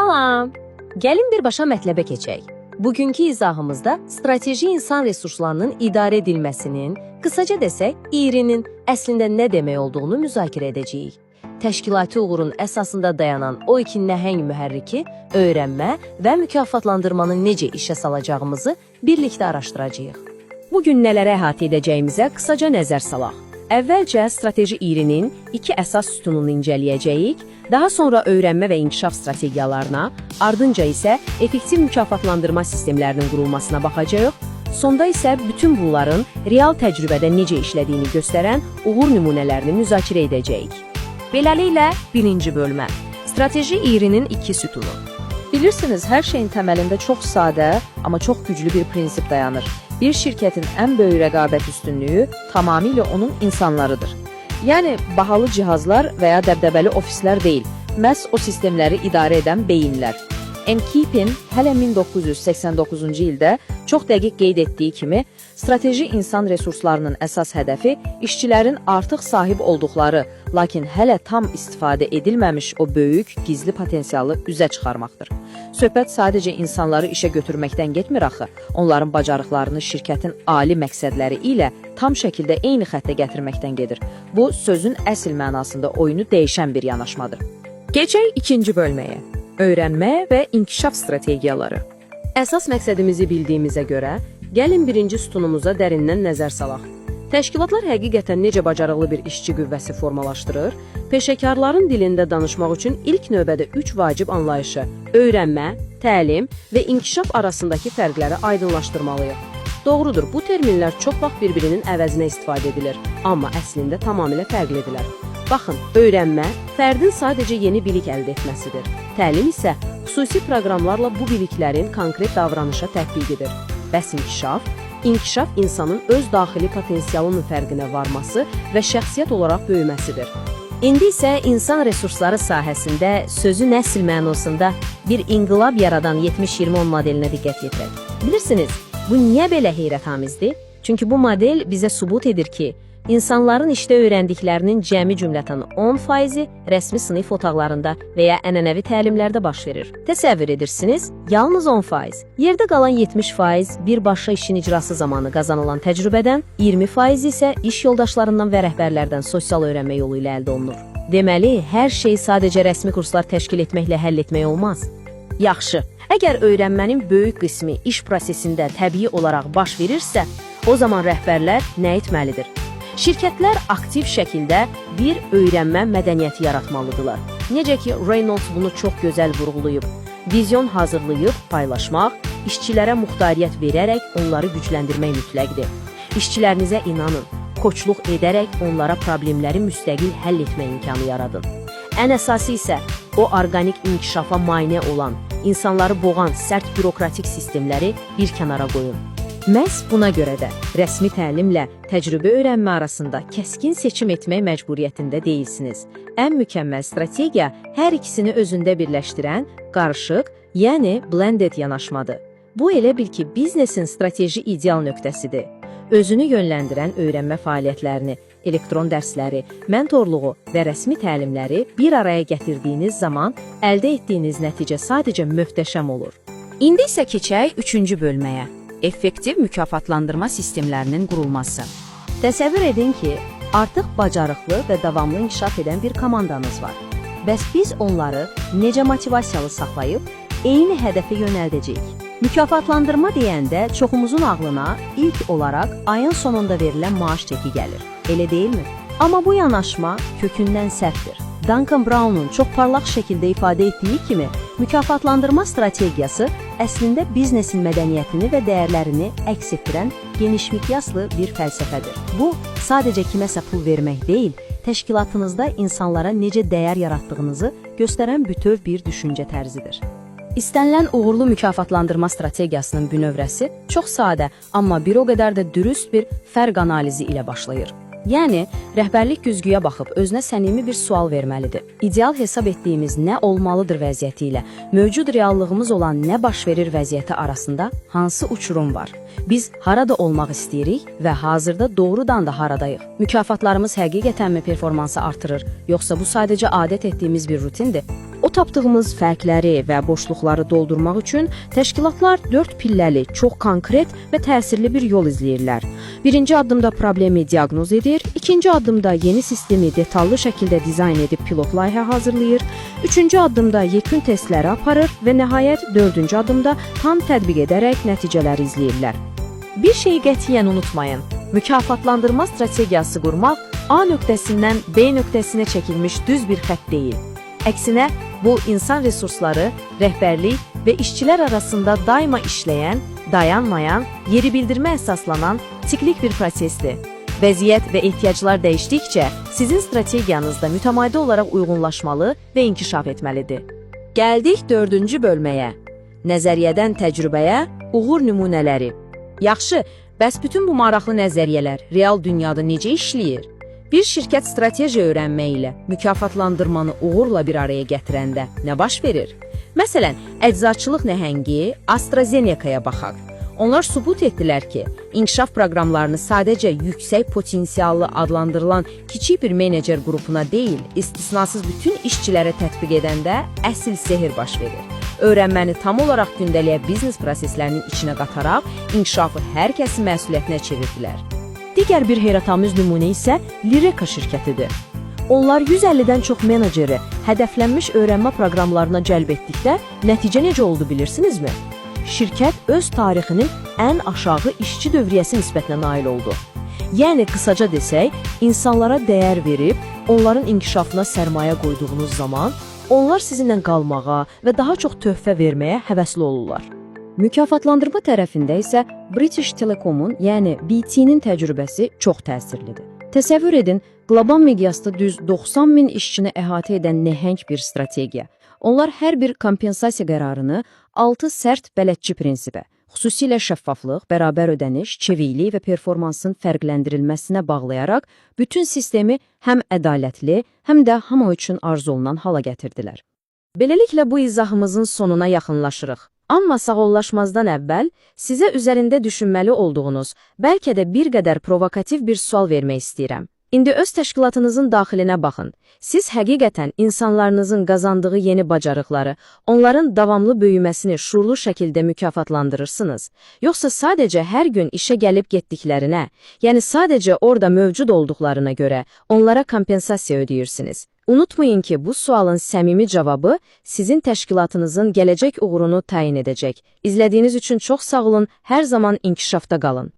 Salam! Gəlin birbaşa mətləbə keçək. Bugünkü izahımızda strateji insan resurslarının idarə edilməsinin, qısaca desək, İRİ-nin əslində nə demək olduğunu müzakirə edəcəyik. Təşkilati uğurun əsasında dayanan o iki nəhəng mühərriki, öyrənmə və mükafatlandırmanı necə işə salacağımızı birlikdə araşdıracağıq. Bugün nələrə əhatə edəcəyimizə qısaca nəzər salaq. Əvvəlcə strateji İRİ-nin iki əsas sütununu incələyəcəyik, daha sonra öyrənmə və inkişaf strategiyalarına, ardınca isə effektiv mükafatlandırma sistemlərinin qurulmasına baxacağıq, sonda isə bütün bunların real təcrübədə necə işlədiyini göstərən uğur nümunələrini müzakirə edəcəyik. Beləliklə, birinci bölmə. Strateji İRİ-nin iki sütunu. Bilirsiniz, hər şeyin təməlində çox sadə, amma çox güclü bir prinsip dayanır. Bir şirkətin ən böyük rəqabət üstünlüyü tamamilə onun insanlarıdır. Yəni, bahalı cihazlar və ya dəbdəbəli ofislər deyil, məhz o sistemləri idarə edən beyinlər. Kipin hələ 1989-cu ildə çox dəqiq qeyd etdiyi kimi, strateji insan resurslarının əsas hədəfi işçilərin artıq sahib olduqları, lakin hələ tam istifadə edilməmiş o böyük, gizli potensialı üzə çıxarmaqdır. Söhbət sadəcə insanları işə götürməkdən getmir axı, onların bacarıqlarını şirkətin ali məqsədləri ilə tam şəkildə eyni xəttə gətirməkdən gedir. Bu, sözün əsl mənasında oyunu dəyişən bir yanaşmadır. Keçək ikinci bölməyə. Öyrənmə və inkişaf strategiyaları. Əsas məqsədimizi bildiyimizə görə, gəlin birinci sütunumuza dərindən nəzər salaq. Təşkilatlar həqiqətən necə bacarıqlı bir işçi qüvvəsi formalaşdırır? Peşəkarların dilində danışmaq üçün ilk növbədə 3 vacib anlayışı, öyrənmə, təlim və inkişaf arasındakı fərqləri aydınlaşdırmalıyıq. Doğrudur, bu terminlər çox vaxt bir-birinin əvəzinə istifadə edilir, amma əslində tamamilə fərqlidirlər. Baxın, öyrənmə fərdin sadəcə yeni bilik əldə etməsidir. Təlim isə xüsusi proqramlarla bu biliklərin konkret davranışa tətbiq edir. Bəs inkişaf? İnkişaf insanın öz daxili potensialının fərqinə varması və şəxsiyyət olaraq böyüməsidir. İndi isə insan resursları sahəsində sözün əsl mənasında bir inqilab yaradan 70-20-10 modelinə diqqət yetirək. Bilirsiniz, bu niyə belə heyrətamizdir? Çünki bu model bizə sübut edir ki, İnsanların işdə öyrəndiklərinin cəmi cümlətan 10%-i rəsmi sinif otaqlarında və ya ənənəvi təlimlərdə baş verir. Təsəvvür edirsiniz, yalnız 10%. Yerdə qalan 70% birbaşa işin icrası zamanı qazanılan təcrübədən, 20% isə iş yoldaşlarından və rəhbərlərdən sosial öyrənmə yolu ilə əldə olunur. Deməli, hər şey sadəcə rəsmi kurslar təşkil etməklə həll etmək olmaz. Yaxşı, əgər öyrənmənin böyük qismi iş prosesində təbii olaraq baş verirsə, o zaman rəhbərlər nə etməlidir? Şirkətlər aktiv şəkildə bir öyrənmə mədəniyyəti yaratmalıdırlar. Necə ki, Reynolds bunu çox gözəl vurğulayıb. Vizyon hazırlayıb, paylaşmaq, işçilərə muxtariyyət verərək onları gücləndirmək mütləqdir. İşçilərinizə inanın, koçluq edərək onlara problemləri müstəqil həll etmə imkanı yaradın. Ən əsası isə o orqanik inkişafa maneə olan, insanları boğan sərt bürokratik sistemləri bir kənara qoyun. Məhz buna görə də rəsmi təlimlə təcrübə öyrənmə arasında kəskin seçim etmək məcburiyyətində deyilsiniz. Ən mükəmməl strategiya hər ikisini özündə birləşdirən qarışıq, yəni blended yanaşmadır. Bu elə bil ki, biznesin strateji ideal nöqtəsidir. Özünü yönləndirən öyrənmə fəaliyyətlərini, elektron dərsləri, mentorluğu və rəsmi təlimləri bir araya gətirdiyiniz zaman əldə etdiyiniz nəticə sadəcə möhtəşəm olur. İndi isə keçək üçüncü bölməyə. Effektiv mükafatlandırma sistemlərinin qurulması. Təsəvvür edin ki, artıq bacarıqlı və davamlı inkişaf edən bir komandanız var. Bəs biz onları necə motivasiyalı saxlayıb, eyni hədəfə yönəldəcəyik? Mükafatlandırma deyəndə çoxumuzun ağlına ilk olaraq ayın sonunda verilən maaş çeki gəlir. Elə deyilmi? Amma bu yanaşma kökündən səhvdir. Duncan Brown'un çox parlaq şəkildə ifadə etdiyi kimi, mükafatlandırma strategiyası əslində biznesin mədəniyyətini və dəyərlərini əks etdirən geniş miqyaslı bir fəlsəfədir. Bu, sadəcə kiməsə pul vermək deyil, təşkilatınızda insanlara necə dəyər yaratdığınızı göstərən bütöv bir düşüncə tərzidir. İstənilən uğurlu mükafatlandırma strategiyasının bünövrəsi çox sadə, amma bir o qədər də dürüst bir fərq analizi ilə başlayır. Yəni, rəhbərlik güzgüyə baxıb özünə səmimi bir sual verməlidir. İdeal hesab etdiyimiz nə olmalıdır vəziyyəti ilə mövcud reallığımız olan nə baş verir vəziyyəti arasında hansı uçurum var? Biz harada olmaq istəyirik və hazırda doğrudan da haradayıq? Mükafatlarımız həqiqətənmi performansı artırır, yoxsa bu sadəcə adət etdiyimiz bir rutindir? O tapdığımız fərqləri və boşluqları doldurmaq üçün təşkilatlar 4 pilləli, çox konkret və təsirli bir yol izləyirlər. Birinci addımda problemi diaqnoz edir, ikinci addımda yeni sistemi detallı şəkildə dizayn edib pilot layihə hazırlayır, üçüncü addımda yekun testləri aparır və nəhayət dördüncü addımda tam tətbiq edərək nəticələri izləyirlər. Bir şeyi qətiyyən unutmayın. Mükafatlandırma strategiyası qurmaq A nöqtəsindən B nöqtəsinə çəkilmiş düz bir xətt deyil. Əksinə, bu insan resursları, rəhbərlik və işçilər arasında daima işləyən, dayanmayan, yeri bildirmə əsaslanan siklik bir prosesdir. Vəziyyət və ehtiyaclar dəyişdikcə sizin strategiyanızda mütəmadi olaraq uyğunlaşmalı və inkişaf etməlidir. Gəldik 4-cü bölməyə. Nəzəriyyədən təcrübəyə, uğur nümunələri. Yaxşı, bəs bütün bu maraqlı nəzəriyyələr real dünyada necə işləyir? Bir şirkət strateji öyrənmə ilə mükafatlandırmanı uğurla bir araya gətirəndə nə baş verir? Məsələn, əczaçılıq nəhəngi AstraZeneca-ya baxaq. Onlar sübut etdilər ki, inkişaf proqramlarını sadəcə yüksək potensiallı adlandırılan kiçik bir menecer qrupuna deyil, istisnasız bütün işçilərə tətbiq edəndə əsl sehr baş verir. Öyrənməni tam olaraq gündəlik biznes proseslərinin içinə qataraq inkişafı hər kəsin məsuliyyətinə çevirdilər. Digər bir heyrətamiz nümunə isə Lyreca şirkətidir. Onlar 150-dən çox meneceri hədəflənmiş öyrənmə proqramlarına cəlb etdikdə nəticə necə oldu bilirsinizmi? Şirkət öz tarixinin ən aşağı işçi dövriyyəsi nisbətinə nail oldu. Yəni, qısaca desək, insanlara dəyər verib, onların inkişafına sərmayə qoyduğunuz zaman, onlar sizinlə qalmağa və daha çox töhfə verməyə həvəsli olurlar. Mükafatlandırma tərəfində isə British Telecom'un, yəni BT-nin təcrübəsi çox təsirlidir. Təsəvvür edin, qlobal miqyasda düz 90 min işçini əhatə edən nəhəng bir strategiya. Onlar hər bir kompensasiya qərarını 6 sərt bələdçi prinsipə, xüsusilə şəffaflıq, bərabər ödəniş, çeviklik və performansın fərqləndirilməsinə bağlayaraq bütün sistemi həm ədalətli, həm də hamı üçün arzu olunan hala gətirdilər. Beləliklə bu izahımızın sonuna yaxınlaşırıq. Amma sağollaşmazdan əvvəl sizə üzərində düşünməli olduğunuz, bəlkə də bir qədər provokativ bir sual vermək istəyirəm. İndi öz təşkilatınızın daxilinə baxın. Siz həqiqətən insanlarınızın qazandığı yeni bacarıqları, onların davamlı böyüməsini şuurlu şəkildə mükafatlandırırsınız. Yoxsa sadəcə hər gün işə gəlib getdiklərinə, yəni sadəcə orada mövcud olduqlarına görə onlara kompensasiya ödəyirsiniz. Unutmayın ki, bu sualın səmimi cavabı sizin təşkilatınızın gələcək uğurunu təyin edəcək. İzlədiyiniz üçün çox sağ olun, hər zaman inkişafda qalın.